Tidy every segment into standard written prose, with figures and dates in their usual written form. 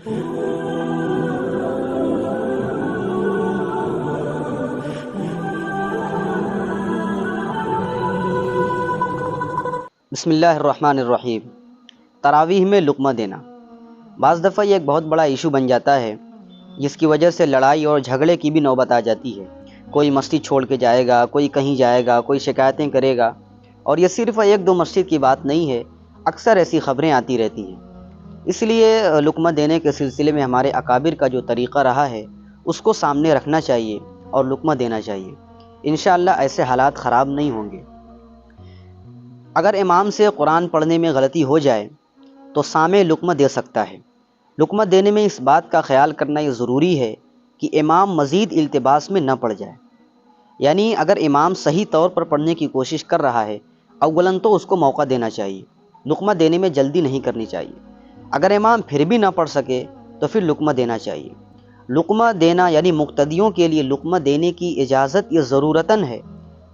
بسم اللہ الرحمن الرحیم۔ تراویح میں لقمہ دینا بعض دفعہ یہ ایک بہت بڑا ایشو بن جاتا ہے، جس کی وجہ سے لڑائی اور جھگڑے کی بھی نوبت آ جاتی ہے۔ کوئی مسجد چھوڑ کے جائے گا، کوئی کہیں جائے گا، کوئی شکایتیں کرے گا، اور یہ صرف ایک دو مسجد کی بات نہیں ہے، اکثر ایسی خبریں آتی رہتی ہیں۔ اس لیے لقمہ دینے کے سلسلے میں ہمارے اکابر کا جو طریقہ رہا ہے اس کو سامنے رکھنا چاہیے اور لقمہ دینا چاہیے۔ انشاءاللہ ایسے حالات خراب نہیں ہوں گے۔ اگر امام سے قرآن پڑھنے میں غلطی ہو جائے تو سامع لقمہ دے سکتا ہے۔ لقمہ دینے میں اس بات کا خیال کرنا یہ ضروری ہے کہ امام مزید التباس میں نہ پڑ جائے۔ یعنی اگر امام صحیح طور پر پڑھنے کی کوشش کر رہا ہے، اولاً تو اس کو موقع دینا چاہیے، لقمہ دینے میں جلدی نہیں کرنی چاہیے۔ اگر امام پھر بھی نہ پڑھ سکے تو پھر لقمہ دینا چاہیے۔ لقمہ دینا یعنی مقتدیوں کے لیے لقمہ دینے کی اجازت یہ ضرورتاً ہے،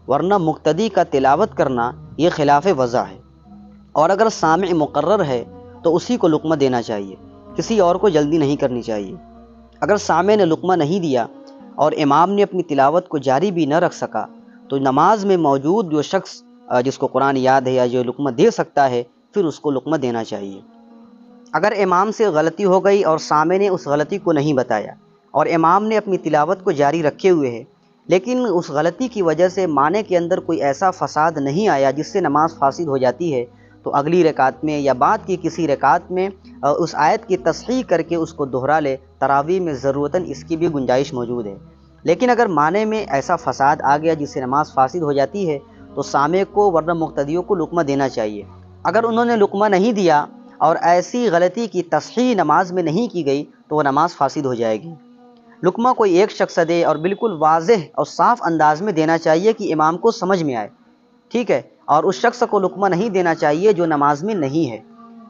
ورنہ مقتدی کا تلاوت کرنا یہ خلاف وضع ہے۔ اور اگر سامع مقرر ہے تو اسی کو لقمہ دینا چاہیے، کسی اور کو جلدی نہیں کرنی چاہیے۔ اگر سامع نے لقمہ نہیں دیا اور امام نے اپنی تلاوت کو جاری بھی نہ رکھ سکا تو نماز میں موجود جو شخص جس کو قرآن یاد ہے یا جو لقمہ دے سکتا ہے، پھر اس کو لقمہ دینا چاہیے۔ اگر امام سے غلطی ہو گئی اور سامع نے اس غلطی کو نہیں بتایا اور امام نے اپنی تلاوت کو جاری رکھے ہوئے ہے، لیکن اس غلطی کی وجہ سے معنی کے اندر کوئی ایسا فساد نہیں آیا جس سے نماز فاسد ہو جاتی ہے، تو اگلی رکعت میں یا بعد کی کسی رکعت میں اس آیت کی تصحیح کر کے اس کو دہرا لے۔ تراویح میں ضرورتاً اس کی بھی گنجائش موجود ہے۔ لیکن اگر معنی میں ایسا فساد آ گیا جس سے نماز فاسد ہو جاتی ہے تو سامع کو ورنہ مقتدیوں کو لقمہ دینا چاہیے۔ اگر انہوں نے لقمہ نہیں دیا اور ایسی غلطی کی تصحیح نماز میں نہیں کی گئی تو وہ نماز فاسد ہو جائے گی۔ لقمہ کوئی ایک شخص دے اور بالکل واضح اور صاف انداز میں دینا چاہیے کہ امام کو سمجھ میں آئے، ٹھیک ہے؟ اور اس شخص کو لقمہ نہیں دینا چاہیے جو نماز میں نہیں ہے۔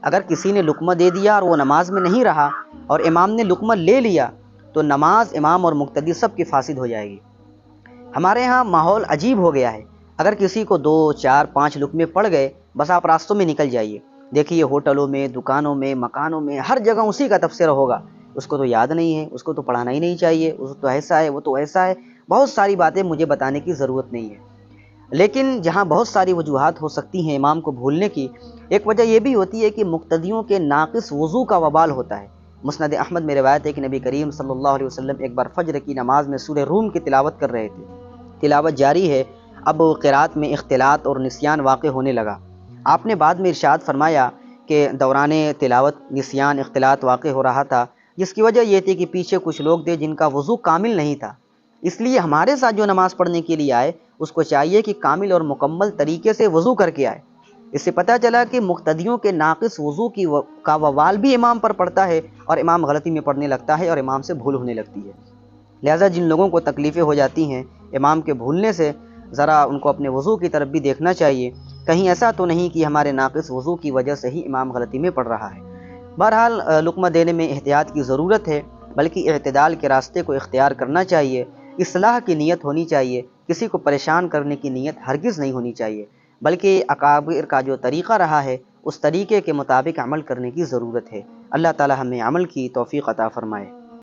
اگر کسی نے لقمہ دے دیا اور وہ نماز میں نہیں رہا اور امام نے لقمہ لے لیا تو نماز امام اور مقتدی سب کی فاسد ہو جائے گی۔ ہمارے ہاں ماحول عجیب ہو گیا ہے، اگر کسی کو 2 4 5 لقمے پڑ گئے بس آپ راستوں میں نکل جائیے۔ دیکھیے ہوٹلوں میں، دکانوں میں، مکانوں میں، ہر جگہ اسی کا تبصرہ ہوگا، اس کو تو یاد نہیں ہے، اس کو تو پڑھانا ہی نہیں چاہیے، اس تو ایسا ہے، وہ تو ایسا ہے۔ بہت ساری باتیں مجھے بتانے کی ضرورت نہیں ہے، لیکن جہاں بہت ساری وجوہات ہو سکتی ہیں امام کو بھولنے کی، ایک وجہ یہ بھی ہوتی ہے کہ مقتدیوں کے ناقص وضو کا وبال ہوتا ہے۔ مسند احمد میں روایت ہے کہ نبی کریم صلی اللہ علیہ وسلم ایک بار فجر کی نماز میں سورہ روم کی تلاوت کر رہے تھے، تلاوت جاری ہے، اب قرات میں اختلاط اور نسیان واقع ہونے لگا۔ آپ نے بعد میں ارشاد فرمایا کہ دوران تلاوت نسیان اختلاط واقع ہو رہا تھا، جس کی وجہ یہ تھی کہ پیچھے کچھ لوگ تھے جن کا وضو کامل نہیں تھا، اس لیے ہمارے ساتھ جو نماز پڑھنے کے لیے آئے اس کو چاہیے کہ کامل اور مکمل طریقے سے وضو کر کے آئے۔ اس سے پتہ چلا کہ مقتدیوں کے ناقص وضو کا وبال بھی امام پر پڑتا ہے اور امام غلطی میں پڑھنے لگتا ہے اور امام سے بھول ہونے لگتی ہے۔ لہٰذا جن لوگوں کو تکلیفیں ہو جاتی ہیں امام کے بھولنے سے، ذرا ان کو اپنے وضو کی طرف بھی دیکھنا چاہیے، کہیں ایسا تو نہیں کہ ہمارے ناقص وضو کی وجہ سے ہی امام غلطی میں پڑھ رہا ہے۔ بہرحال لقمہ دینے میں احتیاط کی ضرورت ہے، بلکہ اعتدال کے راستے کو اختیار کرنا چاہیے، اصلاح کی نیت ہونی چاہیے، کسی کو پریشان کرنے کی نیت ہرگز نہیں ہونی چاہیے، بلکہ اکابر کا جو طریقہ رہا ہے اس طریقے کے مطابق عمل کرنے کی ضرورت ہے۔ اللہ تعالی ہمیں عمل کی توفیق عطا فرمائے۔